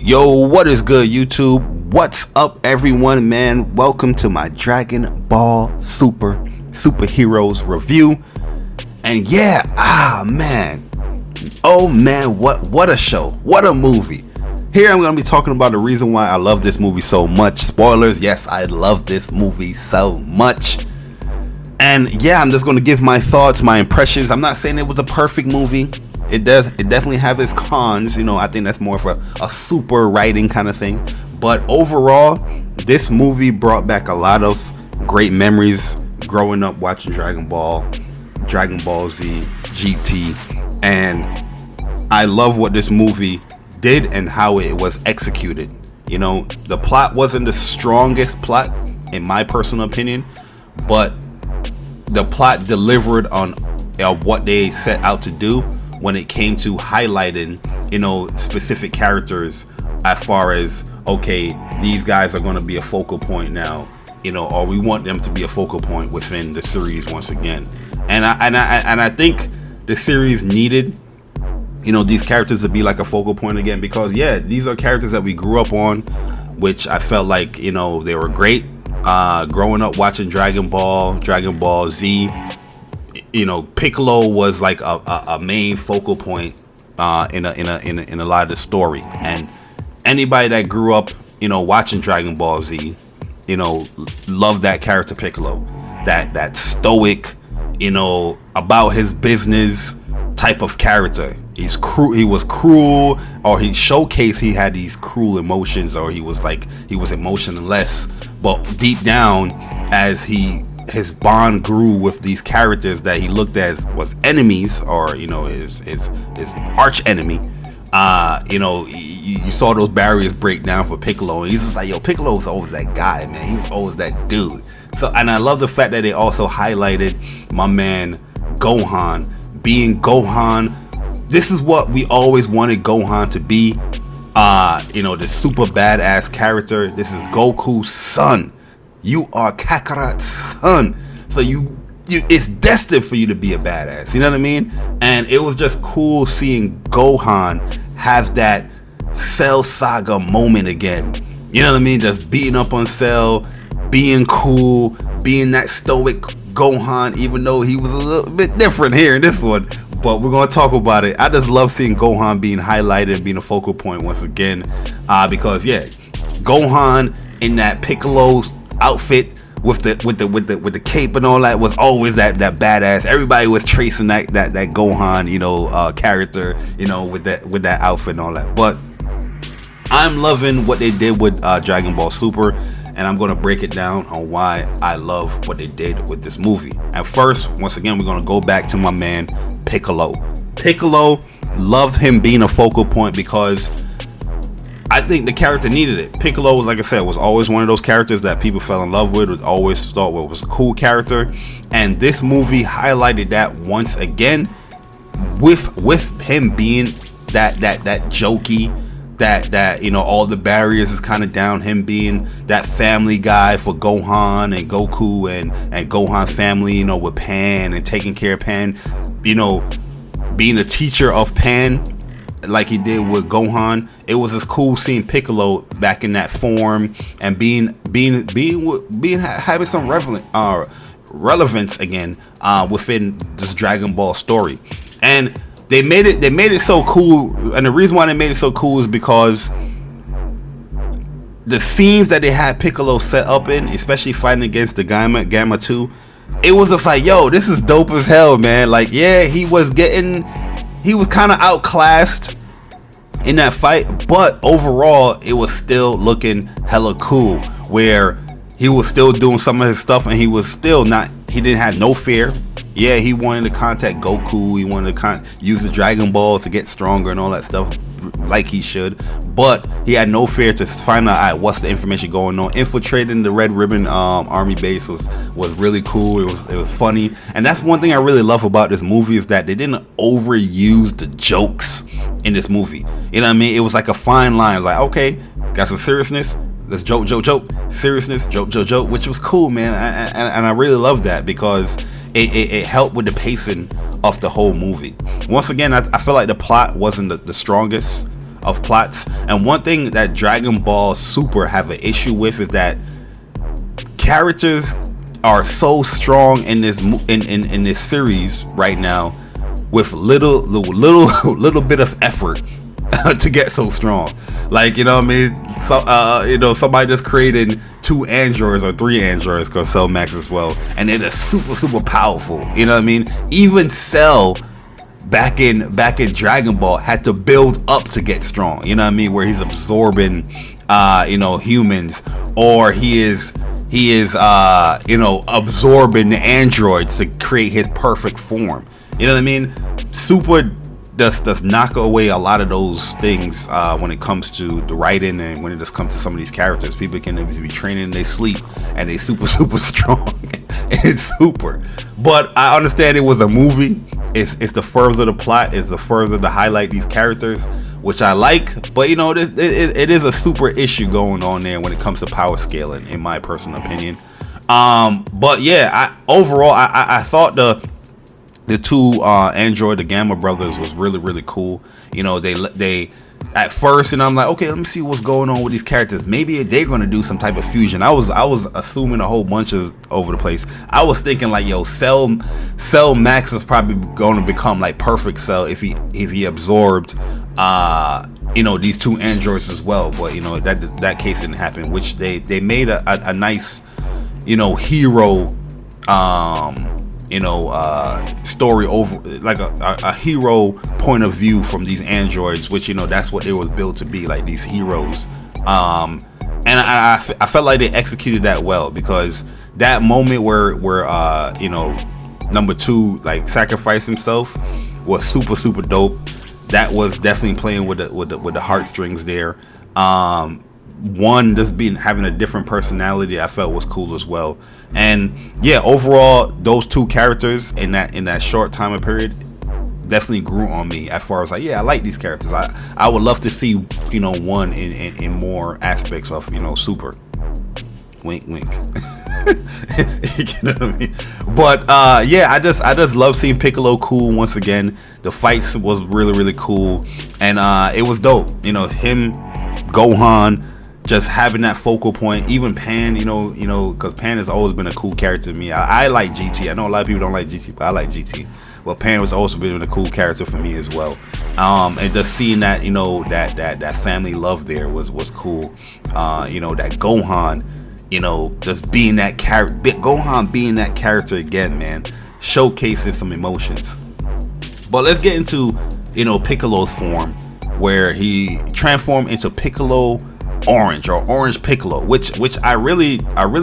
Yo, what is good, YouTube? What's up, everyone, man? Welcome to my Dragon Ball Superheroes review. And yeah, what a show, what a movie. Here I'm going to be talking about the reason why I love this movie so much. Spoilers, yes, I love this movie so much. And yeah, I'm just going to give my thoughts, my impressions. I'm not saying it was a perfect movie. It definitely have its cons. I think that's more of a super writing kind of thing. But overall, this movie brought back a lot of great memories growing up watching Dragon Ball Z, GT. And I love what this movie did and how it was executed. The plot wasn't the strongest plot in my personal opinion, but the plot delivered on what they set out to do when it came to highlighting specific characters, as far as, okay, these guys are going to be a focal point now, or we want them to be a focal point within the series once again. And I think the series needed these characters to be like a focal point again, because yeah, these are characters that we grew up on, which I felt like they were great growing up watching Dragon Ball Z. Piccolo was like a main focal point in a lot of the story, and anybody that grew up watching Dragon Ball Z loved that character Piccolo, that stoic about his business type of character. He was cruel, or he showcased he had these cruel emotions, or he was emotionless, but deep down, as his bond grew with these characters that he looked at as was enemies, or his arch enemy, you saw those barriers break down for Piccolo, and he's just like, yo, Piccolo was always that guy, man. He was always that dude. So, and I love the fact that they also highlighted my man Gohan being Gohan. This is what we always wanted Gohan to be, the super badass character. This is Goku's son. You are Kakarot's son, so you it's destined for you to be a badass. You know what I mean? And it was just cool seeing Gohan have that Cell Saga moment again. You know what I mean? Just beating up on Cell, being cool, being that stoic Gohan, even though he was a little bit different here in this one. But we're gonna talk about it. I just love seeing Gohan being highlighted and being a focal point once again, because yeah, Gohan in that Piccolo outfit with the cape and all that was always that badass. Everybody was tracing that Gohan character with that outfit and all that. But I'm loving what they did with Dragon Ball Super, and I'm gonna break it down on why I love what they did with this movie. And first, once again, we're gonna go back to my man Piccolo. Loved him being a focal point because I think the character needed it. Piccolo, like I said, was always one of those characters that people fell in love with, was always thought was a cool character, and this movie highlighted that once again with him being that jokey, that all the barriers is kind of down, him being that family guy for Gohan and Goku and Gohan's family, with Pan and taking care of Pan, being the teacher of Pan like he did with Gohan. It was just cool seeing Piccolo back in that form and having some relevance again within this Dragon Ball story. And they made it so cool, and the reason why they made it so cool is because the scenes that they had Piccolo set up in, especially fighting against the Gamma 2, it was just like, yo, this is dope as hell, man. Like, yeah, he was kind of outclassed in that fight, but overall it was still looking hella cool, where he was still doing some of his stuff, and he didn't have no fear. Yeah, he wanted to contact Goku, he wanted to use the Dragon Ball to get stronger and all that stuff like he should, but he had no fear to find out what's the information going on. Infiltrating the Red Ribbon army base was really cool. It was funny, and that's one thing I really love about this movie, is that they didn't overuse the jokes in this movie. You know what I mean? It was like a fine line, like, okay, got some seriousness, let's joke, seriousness, joke, which was cool, man. And I really love that, because it helped with the pacing of the whole movie. Once again, I feel like the plot wasn't the strongest. of plots. And one thing that Dragon Ball Super have an issue with is that characters are so strong in this in this series right now, with little bit of effort to get so strong. Like, you know what I mean? So you know, somebody just created 2 androids or 3 androids, cause Cell Max as well, and they're just super powerful. You know what I mean? Even Cell back in Dragon Ball had to build up to get strong. You know what I mean? Where he's absorbing you know, humans, or he is you know, absorbing the androids to create his perfect form. You know what I mean? Super does knock away a lot of those things when it comes to the writing, and when it just comes to some of these characters. People can be training in their sleep, and they super strong. It's super. But I understand it was a movie. It's the further the plot, it's the further to highlight these characters, which I like. But you know, it is a super issue going on there when it comes to power scaling, in my personal opinion. But yeah, overall I thought the 2 android, the Gamma brothers, was really cool. You know, they at first, and I'm like, okay, let me see what's going on with these characters. Maybe they're gonna do some type of fusion. I was assuming a whole bunch of over the place. I was thinking like, yo, Cell Max was probably going to become like Perfect Cell if he absorbed you know, these 2 androids as well. But you know, that case didn't happen, which they made a nice, you know, hero you know, story over, like a hero point of view from these androids, which, you know, that's what they was built to be, like these heroes. And I felt like they executed that well, because that moment where you know, number 2 like sacrificed himself was super dope. That was definitely playing with the heartstrings there. One just having a different personality, I felt was cool as well. And yeah, overall, those 2 characters in that short time period definitely grew on me, as far as like, yeah, I like these characters. I would love to see, you know, one in more aspects of, you know, Super. Wink. You know what I mean? But yeah, I just love seeing Piccolo cool once again. The fights was really cool, and it was dope. You know, him, Gohan, just having that focal point. Even Pan, you know, because Pan has always been a cool character to me. I like GT. I know a lot of people don't like GT, but I like GT. Well, Pan was also been a cool character for me as well. And just seeing that, you know, that family love there was cool. You know, that Gohan, you know, just being that character, Gohan being that character again, man, showcasing some emotions. But let's get into, you know, Piccolo's form, where he transformed into Piccolo Orange, or Orange Piccolo, which I really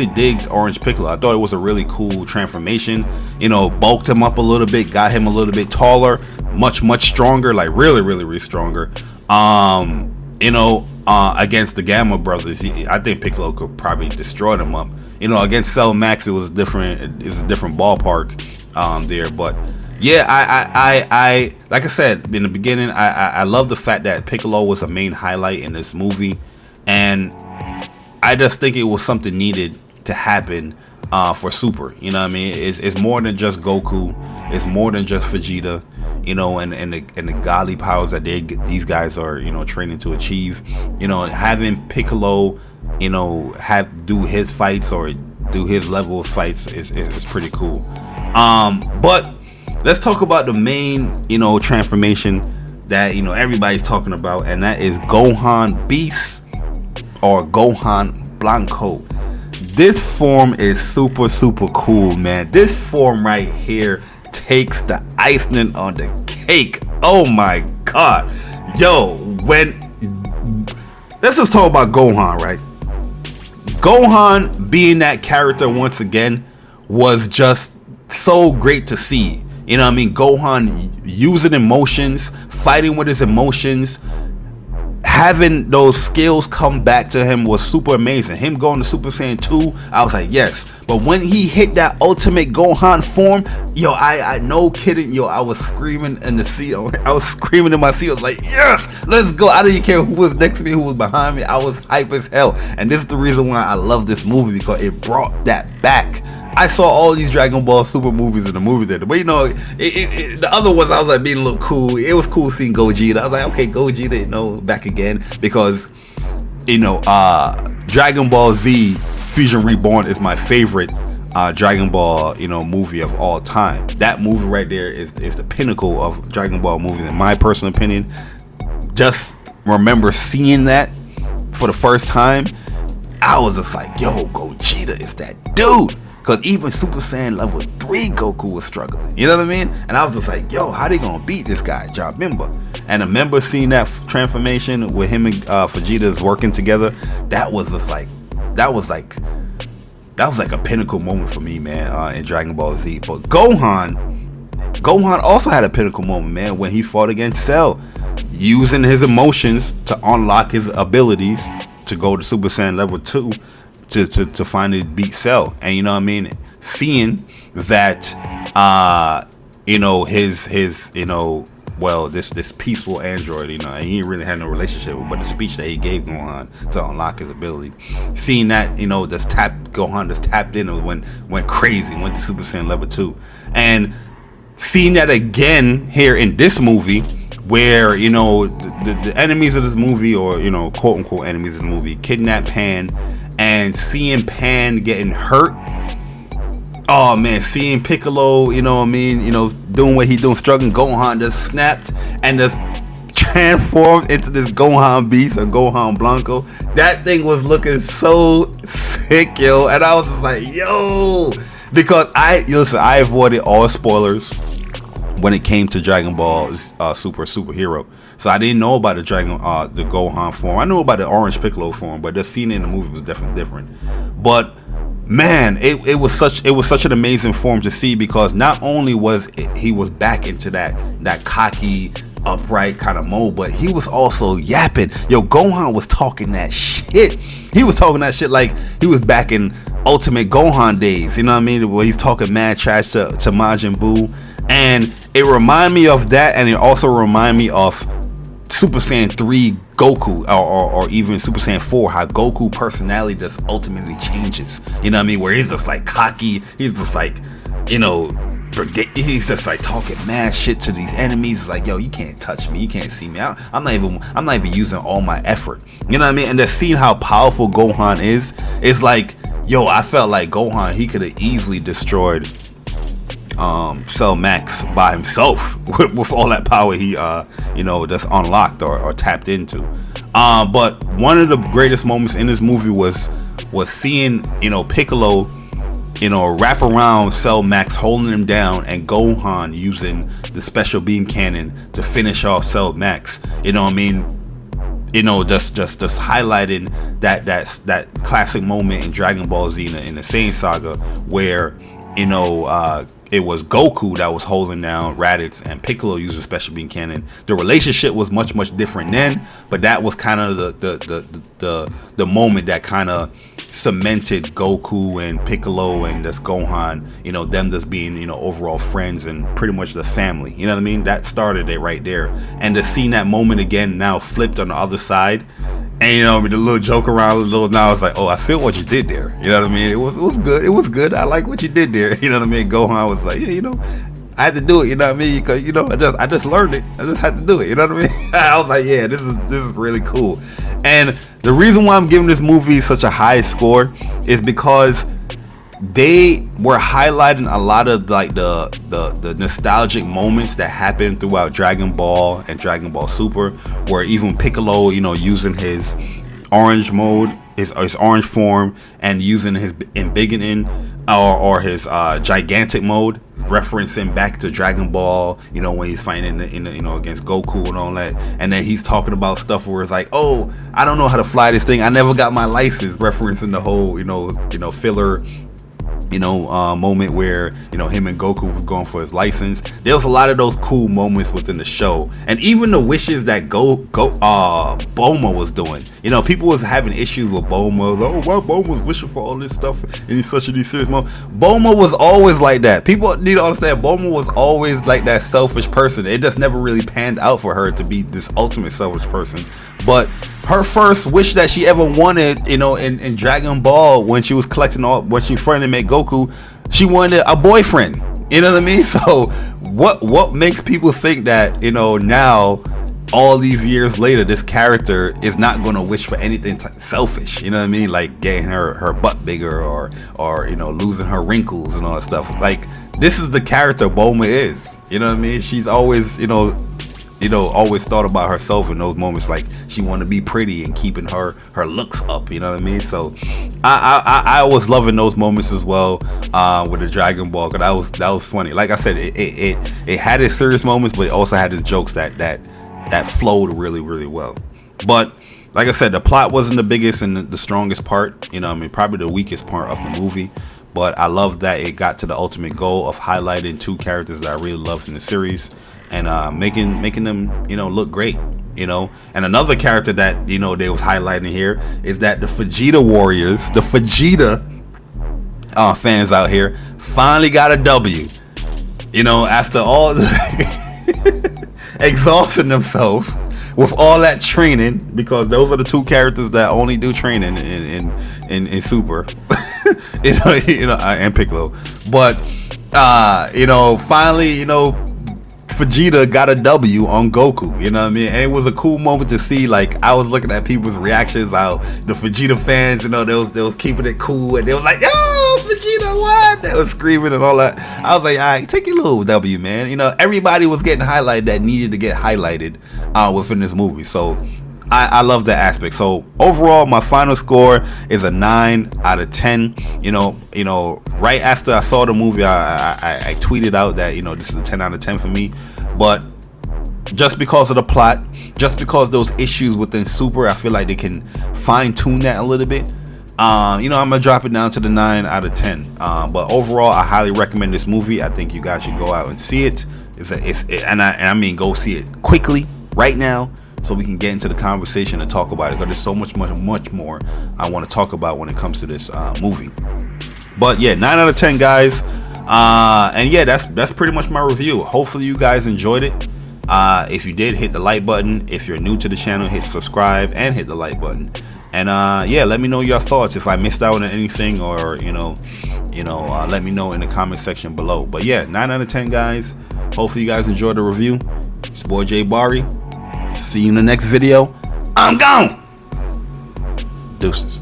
digged Orange Piccolo. I thought it was a really cool transformation. You know, bulked him up a little bit, got him a little bit taller, much stronger, like really stronger. You know, against the Gamma brothers, I think Piccolo could probably destroy them up. You know, against Cell Max, it was different. It's a different ballpark there, but yeah, I like I said in the beginning, I love the fact that Piccolo was a main highlight in this movie. And I just think it was something needed to happen for Super. You know what I mean? It's more than just Goku. It's more than just Vegeta. You know, and the godly powers that these guys are, you know, training to achieve. You know, having Piccolo, you know, do his fights or do his level of fights is pretty cool. But let's talk about the main, you know, transformation that, you know, everybody's talking about, and that is Gohan Beast, or Gohan Blanco. This form is super cool, man. This form right here takes the icing on the cake. Oh my god. Yo, let's just talk about Gohan, right? Gohan being that character once again was just so great to see. You know what I mean? Gohan using emotions, fighting with his emotions, having those skills come back to him was super amazing. Him going to Super Saiyan 2, I was like, yes. But when he hit that ultimate Gohan form, yo, I no kidding, yo, I was screaming in the seat. I was screaming in my seat. I was like, yes, let's go. I didn't care who was next to me, who was behind me. I was hype as hell. And this is the reason why I love this movie, because it brought that back. I saw all these Dragon Ball Super movies in the movie theater, but you know, the other ones I was like being a little cool. It was cool seeing Gogeta. I was like, okay, Gogeta, you know, back again, because you know, Dragon Ball Z Fusion Reborn is my favorite Dragon Ball, you know, movie of all time. That movie right there is the pinnacle of Dragon Ball movies, in my personal opinion. Just remember seeing that for the first time, I was just like, yo, Gogeta is that dude. Because even Super Saiyan level 3 Goku was struggling. You know what I mean? And I was just like, yo, how they gonna beat this guy, Jabimba? And I remember seeing that transformation with him and Vegeta's working together. That was just like, that was like a pinnacle moment for me, man, in Dragon Ball Z. But Gohan also had a pinnacle moment, man, when he fought against Cell, using his emotions to unlock his abilities to go to Super Saiyan level 2 to finally beat Cell. And you know what I mean, seeing that you know, his you know, well, this peaceful android, you know, and he didn't really have no relationship with, but the speech that he gave Gohan to unlock his ability, seeing that, you know, Gohan just tapped in and went crazy, went to Super Saiyan level 2, and seeing that again here in this movie, where, you know, the enemies of this movie, or, you know, quote unquote enemies of the movie, kidnap Pan, and seeing Pan getting hurt. Oh man, seeing Piccolo, you know what I mean, you know, doing what he's doing, struggling, Gohan just snapped and just transformed into this Gohan Beast, or Gohan Blanco. That thing was looking so sick, yo, and I was just like, yo, because I avoided all spoilers when it came to Dragon Ball Superhero. So I didn't know about the Gohan form. I knew about the Orange Piccolo form, but just seeing it in the movie was definitely different. But man, it was such an amazing form to see, because not only he was back into that cocky, upright kind of mode, but he was also yapping. Yo, Gohan was talking that shit. He was talking that shit like he was back in Ultimate Gohan days. You know what I mean? Where he's talking mad trash to Majin Buu. And it reminded me of that, and it also reminded me of Super Saiyan 3 Goku, or even Super Saiyan 4, how Goku personality just ultimately changes. You know what I mean? Where he's just like cocky, he's just like, you know, he's just like talking mad shit to these enemies, like, yo, you can't touch me, you can't see me. I'm not even using all my effort. You know what I mean? And just seeing how powerful Gohan is, it's like, yo, I felt like Gohan, he could have easily destroyed Cell Max by himself with all that power he you know, just unlocked or tapped into. But one of the greatest moments in this movie was seeing, you know, Piccolo, you know, wrap around Cell Max, holding him down, and Gohan using the special beam cannon to finish off Cell Max. You know what I mean? You know, just highlighting that classic moment in Dragon Ball Z in the Saiyan saga, where, you know, it was Goku that was holding down Raditz, and Piccolo used a special beam cannon. The relationship was much different then, but that was kind of the moment that kind of cemented Goku and Piccolo and this Gohan, you know, them just being, you know, overall friends and pretty much the family. You know what I mean? That started it right there. And to see that moment again now flipped on the other side, and, you know, the little joke around, now it's like, oh, I feel what you did there. You know what I mean? It was good. It was good. I like what you did there. You know what I mean? Gohan was like, yeah, you know, I had to do it. You know what I mean? Because, you know, I just learned it. I just had to do it. You know what I mean? I was like, yeah, this is really cool. And the reason why I'm giving this movie such a high score is because they were highlighting a lot of like the nostalgic moments that happened throughout Dragon Ball and Dragon Ball Super, where even Piccolo, you know, using his orange mode, his orange form, and using his embiggening or his gigantic mode, referencing back to Dragon Ball, you know, when he's fighting in the you know, against Goku and all that. And then he's talking about stuff where it's like, oh, I don't know how to fly this thing, I never got my license, referencing the whole, you know, filler, you know, moment where, you know, him and Goku was going for his license. There was a lot of those cool moments within the show, and even the wishes that Bulma was doing. You know, people was having issues with Bulma. Oh, why Bulma was wishing for all this stuff in such a serious moment. Bulma was always like that. People need to understand, Bulma was always like that selfish person. It just never really panned out for her to be this ultimate selfish person. But her first wish that she ever wanted, you know, in Dragon Ball, when she was collecting when she finally met Goku, She wanted a boyfriend. You know what I mean? So what makes people think that, you know, now all these years later, this character is not going to wish for anything selfish? You know what I mean? Like getting her butt bigger, or you know, losing her wrinkles and all that stuff. Like, this is the character Bulma is. You know what I mean? She's always, you know, always thought about herself in those moments. Like, she want to be pretty and keeping her looks up. You know what I mean? So I was loving those moments as well with the Dragon Ball, because that was funny. Like I said, it had its serious moments, but it also had its jokes that flowed really, really well. But like I said, the plot wasn't the biggest and the strongest part. You know what I mean? Probably the weakest part of the movie. But I love that it got to the ultimate goal of highlighting two characters that I really loved in the series, and making them, you know, look great. You know, and another character that, you know, they was highlighting here is that the Vegeta warriors, the Vegeta fans out here, finally got a W. You know, after all exhausting themselves with all that training, because those are the two characters that only do training in Super. you know, and Piccolo. But you know, finally, you know, Vegeta got a W on Goku. You know what I mean? And it was a cool moment to see. Like, I was looking at people's reactions, how the Vegeta fans, you know, they was keeping it cool, and they was like, "Yo, Vegeta, what?" They was screaming and all that. I was like, "All right, take your little W, man." You know, everybody was getting highlighted that needed to get highlighted within this movie. So I love that aspect. So overall, my final score is a 9 out of 10. You know, right after I saw the movie, I tweeted out that, you know, this is a 10 out of 10 for me. But just because of the plot, just because those issues within Super, I feel like they can fine tune that a little bit. You know, I'm gonna drop it down to the 9 out of 10. But overall, I highly recommend this movie. I think you guys should go out and see it. I mean, go see it quickly right now, so we can get into the conversation and talk about it, because there's so much more I want to talk about when it comes to this movie. But yeah, 9 out of 10, guys. And yeah, that's pretty much my review. Hopefully you guys enjoyed it. If you did, hit the like button. If you're new to the channel, hit subscribe and hit the like button. And yeah, let me know your thoughts if I missed out on anything, or you know, let me know in the comment section below. But yeah, 9 out of 10, guys. Hopefully you guys enjoyed the review. It's boy J Bari. See you in the next video. I'm gone. Deuces.